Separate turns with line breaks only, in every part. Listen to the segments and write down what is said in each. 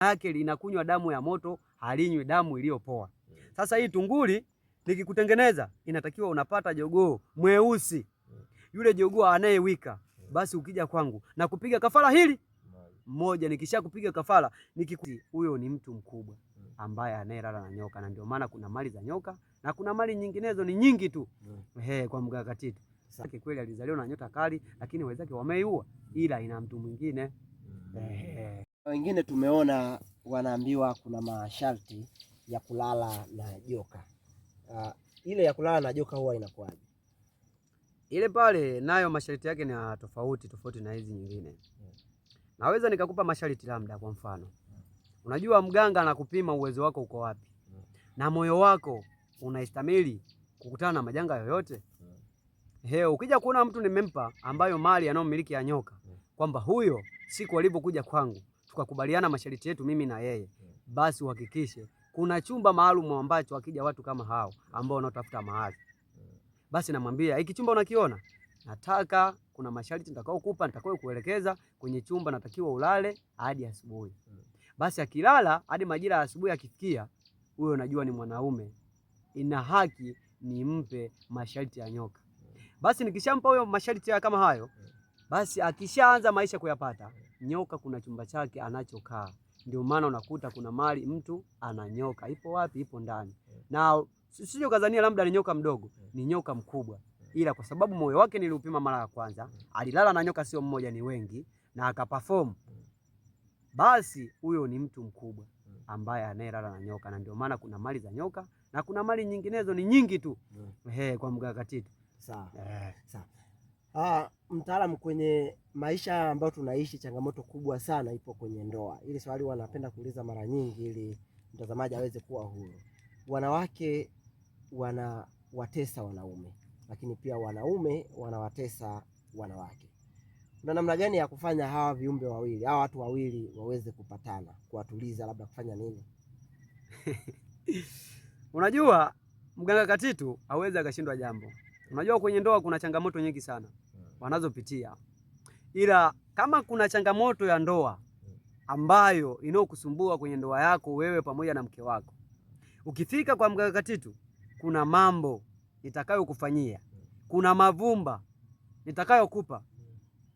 yake linakunywa damu ya moto, halinywi damu iliyopoa. Sasa hii tunguli nikikutengeneza, inatakiwa unapata jogoo mweusi, yule jogoo anayewika. Basi ukija kwangu na kupiga kafara hili mmoja, nikisha kupiga kafara huyo ni mtu mkubwa ambaye anayelala na nyoka. Na ndio maana kuna mali za nyoka na kuna mali nyinginezo, ni nyingi tu kwa mganga Katitu. Kweli alizaliwa na nyota kali, lakini wenzake wameiua, ila ina mtu mwingine.
Wengine tumeona wanaambiwa kuna masharti ya kulala na joka. Ile ya kulala na joka huwa inakuwaje?
Ile pale nayo masharti yake ni tofauti na hizi nyingine. Naweza nikakupa masharti, labda kwa mfano, unajua mganga anakupima uwezo wako uko wapi, na moyo wako unaistamili kukutana na majanga yoyote. Ukija kuona mtu nimempa ambayo mali anayomiliki ya nyoka, kwamba huyo siku alipokuja kwangu tukakubaliana masharti yetu mimi na yeye, basi uhakikishe kuna chumba maalum ambacho akija watu kama hao ambao wanaotafuta mahali, basi namwambia hiki chumba unakiona, nataka kuna masharti nitakayokupa, nitakayokuelekeza kwenye chumba, natakiwa ulale hadi asubuhi. Basi akilala hadi majira ya asubuhi akifikia, huyo najua ni mwanaume, ina haki nimpe masharti ya nyoka. Basi nikishampa huyo masharti kama hayo, basi akishaanza maisha kuyapata, nyoka kuna chumba chake anachokaa. Ndio maana unakuta kuna mali mtu ana nyoka. Ipo wapi? Ipo ndani. Na sio kazania labda ni nyoka mdogo, ni nyoka mkubwa. Ila kwa sababu moyo wake niliupima mara ya kwanza, alilala na nyoka sio mmoja, ni wengi, na akaperform, basi huyo ni mtu mkubwa ambaye anayelala na nyoka. Na ndio maana kuna mali za nyoka na kuna mali nyinginezo, ni nyingi tu kwa mganga Katitu.
Sawa. Mtaalamu, kwenye maisha ambayo tunaishi, changamoto kubwa sana ipo kwenye ndoa. Ili swali wanapenda kuuliza mara nyingi ili mtazamaji aweze kuwa huru. Wanawake wanawatesa wanaume, lakini pia wanaume wanawatesa wanawake. Kuna namna gani ya kufanya hawa viumbe wawili, hawa watu wawili waweze kupatana, kuwatuliza, labda kufanya nini?
Unajua mganga Katitu hawezi akashindwa jambo. Unajua kwenye ndoa kuna changamoto nyingi sana wanazopitia, ila kama kuna changamoto ya ndoa ambayo inayokusumbua kwenye ndoa yako wewe pamoja na mke wako, ukifika kwa mganga Katitu, kuna mambo nitakayokufanyia, kuna mavumba nitakayokupa.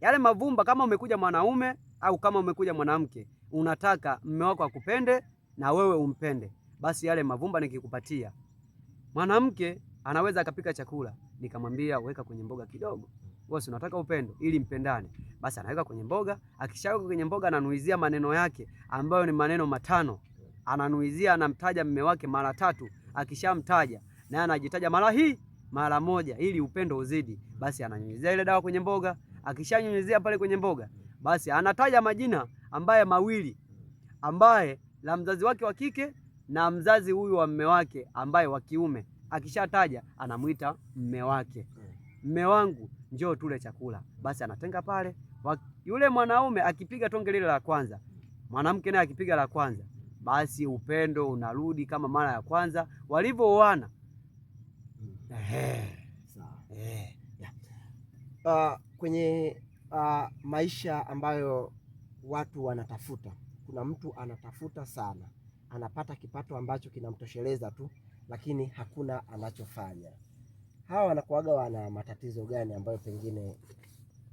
Yale mavumba, kama umekuja mwanaume au kama umekuja mwanamke, unataka mume wako akupende na wewe umpende, basi yale mavumba nikikupatia, mwanamke anaweza akapika chakula, nikamwambia weka kwenye mboga kidogo, wewe unataka upendo ili mpendane, basi anaweka kwenye mboga. Akishaweka kwenye mboga, ananuizia maneno yake ambayo ni maneno matano, ananuizia, anamtaja mume wake mara 3. Akishamtaja naye anajitaja mara moja ili upendo uzidi, basi ananyunyizia ile dawa kwenye mboga. Akishanyunyizia pale kwenye mboga, basi anataja majina ambaye mawili, ambaye la mzazi wake wa kike na mzazi huyu wa mume wake ambaye wa kiume. Akishataja anamuita mume wake, mume wangu njoo tule chakula, basi anatenga pale. Yule mwanaume akipiga tonge lile la kwanza, mwanamke naye akipiga la kwanza, basi upendo unarudi kama mara ya kwanza walivyooana.
Kwenye maisha ambayo watu wanatafuta, kuna mtu anatafuta sana, anapata kipato ambacho kinamtosheleza tu, lakini hakuna anachofanya. Hawa wanakuaga wana matatizo gani ambayo pengine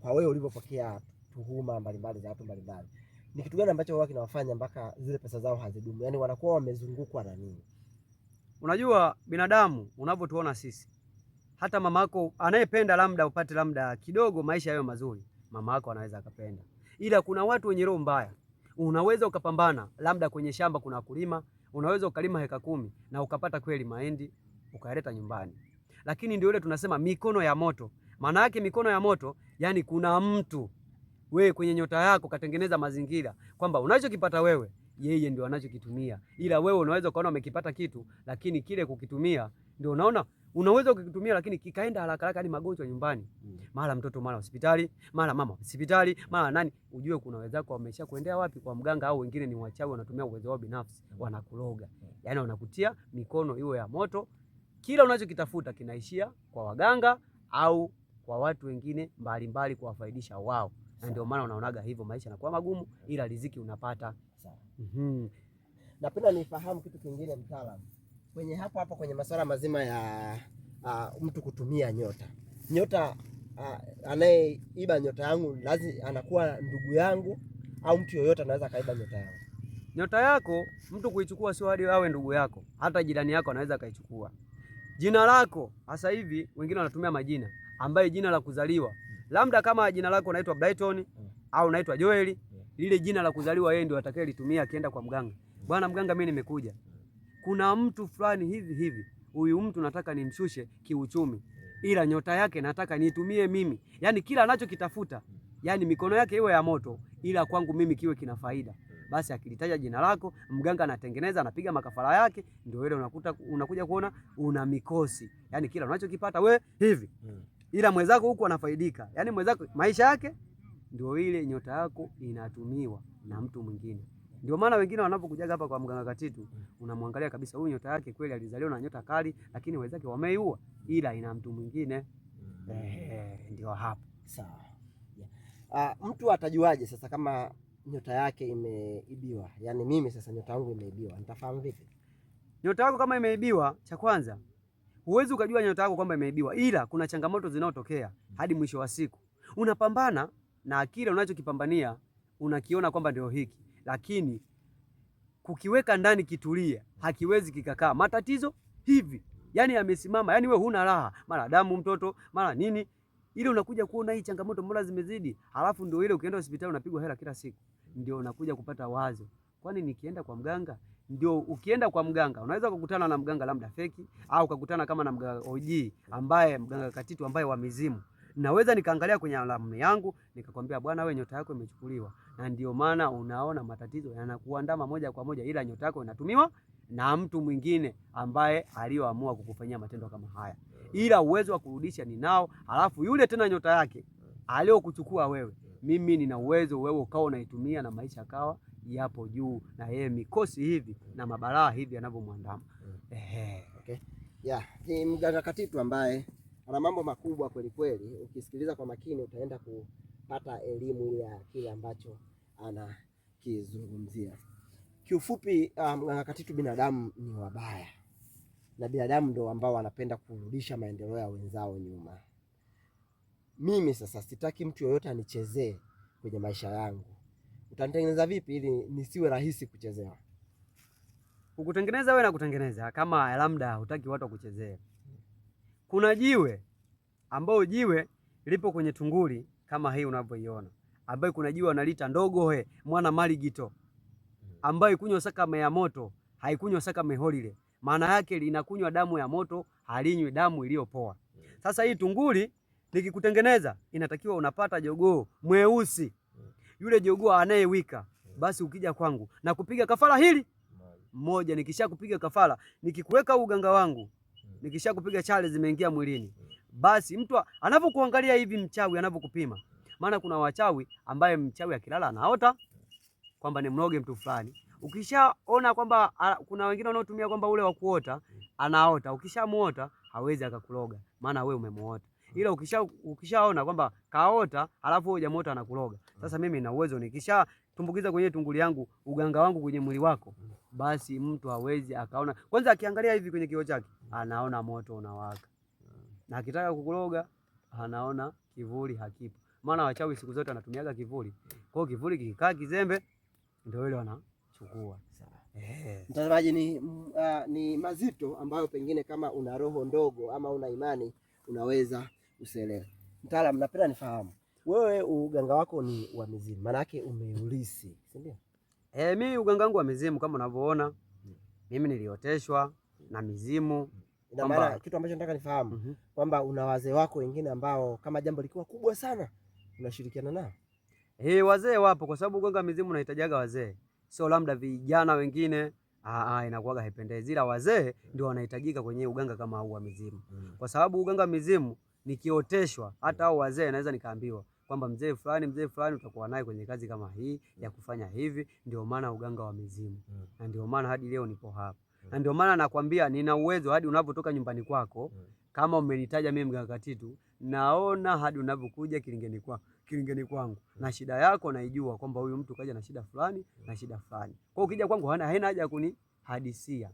kwa wewe ulivyopokea tuhuma mbalimbali za watu mbalimbali, ni kitu gani ambacho wao kinawafanya mpaka zile pesa zao hazidumu? Yaani wanakuwa wamezungukwa na nini?
Unajua binadamu unavyotuona sisi, hata mama yako anayependa labda upate labda kidogo maisha yayo mazuri, mama yako anaweza akapenda, ila kuna watu wenye roho mbaya. Unaweza ukapambana labda kwenye shamba kuna kulima, unaweza ukalima heka 10 na ukapata kweli mahindi ukaleta nyumbani, lakini ndio ile tunasema mikono ya moto. Maana yake mikono ya moto, yani kuna mtu wewe kwenye nyota yako katengeneza mazingira kwamba unachokipata wewe yeye ndio anachokitumia, ila wewe unaweza ukaona umekipata kitu, lakini kile kukitumia ndio unaona unaweza ukikitumia, lakini kikaenda haraka haraka hadi magonjwa nyumbani. Mara mtoto mara hospitali, mara mama hospitali, mara nani. Ujue kuna wenzako wamesha kuendea wapi? Kwa mganga, au wengine ni wachawi wanatumia uwezo wao binafsi, wanakuloga. Yaani wanakutia mikono iwe ya moto, kila unachokitafuta kinaishia kwa waganga au kwa watu wengine mbalimbali kuwafaidisha wao. Na ndio maana unaonaga hivyo maisha yanakuwa magumu, ila riziki unapata.
Sawa. Napenda nifahamu kitu kingine mtaalamu, kwenye hapo kwenye masuala mazima ya mtu kutumia nyota. Nyota anayeiba nyota yangu lazima anakuwa ndugu yangu au mtu yoyote anaweza kaiba nyota yangu?
Nyota yako mtu kuichukua sio hadi awe ndugu yako, hata jirani yako anaweza kaichukua. Jina lako sasa hivi wengine wanatumia majina ambaye jina la kuzaliwa, labda kama jina lako unaitwa Brighton au unaitwa Joel, lile jina la kuzaliwa yeye ndio atakayelitumia akienda kwa mganga. Bwana mganga, mimi nimekuja, kuna mtu fulani hivi hivi, huyu mtu nataka nimshushe kiuchumi, ila nyota yake nataka niitumie mimi, yaani kila anachokitafuta, yaani mikono yake iwe ya moto, ila kwangu mimi kiwe kina faida. Basi akilitaja jina lako, mganga anatengeneza, anapiga makafara yake, ndio ile unakuja kuona una mikosi, yaani kila unachokipata we hivi, ila mwenzako huko anafaidika, yaani mwenzako maisha yake ndio ile nyota yako inatumiwa na mtu mwingine. Ndio maana wengine wanapokujaga hapa kwa mganga Katitu, unamwangalia kabisa huyu nyota yake kweli alizaliwa na nyota kali, lakini wenzake wameiua, ila ina mtu mwingine. Ndio hapo.
Sawa. Mtu atajuaje sasa kama nyota yake imeibiwa? Yaani mimi sasa nyota yangu imeibiwa, nitafahamu vipi?
Nyota yako kama imeibiwa, cha kwanza huwezi ukajua nyota yako kwamba imeibiwa, ila kuna changamoto zinazotokea hadi mwisho wa siku. Unapambana na kile unachokipambania, unakiona kwamba ndio hiki, lakini kukiweka ndani kitulia hakiwezi kikakaa. Matatizo hivi, yani yamesimama, yani we huna raha, mara damu mtoto, mara nini, ile unakuja kuona hii changamoto mbona zimezidi, halafu ndio ile ukienda hospitali unapigwa hela kila siku, ndio unakuja kupata wazo, kwani nikienda kwa mganga? Ndio ukienda kwa mganga unaweza kukutana na mganga labda feki, au ukakutana kama na mganga OG ambaye mganga Katitu ambaye wa mizimu. Naweza nikaangalia kwenye alamu yangu nikakwambia, bwana wewe nyota yako imechukuliwa, na ndio maana unaona matatizo yanakuandama moja kwa moja, ila nyota yako inatumiwa na mtu mwingine ambaye aliyoamua kukufanyia matendo kama haya, ila uwezo wa kurudisha ninao. Alafu yule tena nyota yake aliyokuchukua wewe, mimi nina uwezo wewe ukao unaitumia na maisha kawa yapo juu, na yeye mikosi hivi na mabalaa hivi yanavyomwandama.
Okay. Ni mganga Katitu ambaye ana mambo makubwa kweli kweli. Ukisikiliza kwa makini utaenda kupata elimu ya kile ambacho anakizungumzia. Kiufupi, mganga Katitu, binadamu ni wabaya na binadamu ndio ambao wanapenda kurudisha maendeleo ya wenzao nyuma. Mimi sasa sitaki mtu yoyote anichezee kwenye maisha yangu. Utanitengeneza vipi ili nisiwe rahisi kuchezewa?
Kukutengeneza wewe na kutengeneza kama labda hutaki watu wakuchezee. Kuna jiwe ambao jiwe lipo kwenye tunguli kama hii unavyoiona, ambaye kuna jiwe analita ndogo mwana maligito, ambaye kunywa sakame ya moto haikunywa sakame holile, maana yake linakunywa damu ya moto, halinywi damu iliyopoa. Sasa hii tunguli nikikutengeneza, inatakiwa unapata jogoo mweusi, yule jogoo anayewika. Basi ukija kwangu na kupiga kafara hili mmoja, nikisha kupiga kafara, nikikuweka uganga wangu, nikisha kupiga chale zimeingia mwilini, basi mtu anapokuangalia hivi, mchawi anapokupima, maana kuna wachawi ambaye mchawi akilala anaota kwamba ni mnoge mtu fulani. Ukishaona kwamba kuna wengine wanaotumia kwamba ule wa kuota anaota, ukishamuota hawezi akakuloga, maana wewe umemuota. Ila ukishaona kwamba kaota alafu hujamuota anakuloga. Sasa mimi na uwezo, nikisha tumbukiza kwenye tunguli yangu uganga wangu kwenye mwili wako, basi mtu hawezi akaona. Kwanza akiangalia hivi kwenye kioo chake anaona moto unawaka, na akitaka kukuloga anaona kivuli hakipo, maana wachawi siku zote anatumiaga kivuli. Kwa hiyo kivuli kikikaa kizembe ndio ile wanachukua.
Mtazamaji, ni mazito ambayo pengine kama una roho ndogo ama una imani unaweza usielewe. Mtaalamu, napenda nifahamu wewe uganga wako ni wa mizimu, maana yake umeulisi, si ndio?
Mimi uganga wangu wa mizimu kama unavyoona, mimi nilioteshwa na mizimu.
Ina maana kitu ambacho nataka nifahamu kwamba una wazee wako wengine ambao kama jambo likiwa kubwa sana unashirikiana nao?
Wazee wapo, kwa sababu uganga wa mizimu unahitajiaga wazee, sio labda vijana wengine. Inakuwaga haipendezi, ila wazee ndio wanahitajika kwenye uganga kama huu wa mizimu. Kwa sababu uganga wa mizimu nikioteshwa, hata hao wazee naweza nikaambiwa kwamba mzee fulani utakuwa naye kwenye kazi kama hii ya kufanya hivi. Ndio maana uganga wa mizimu, na ndio maana hadi leo nipo hapa, na ndio maana nakwambia nina uwezo hadi unapotoka nyumbani kwako, kama umenitaja mimi mganga Katitu, naona hadi unapokuja kilingeni kwako kilingeni kwangu na shida yako naijua kwamba huyu mtu kaja na shida fulani na shida fulani. Kwa hiyo ukija kwangu haina haja ya kunihadisia.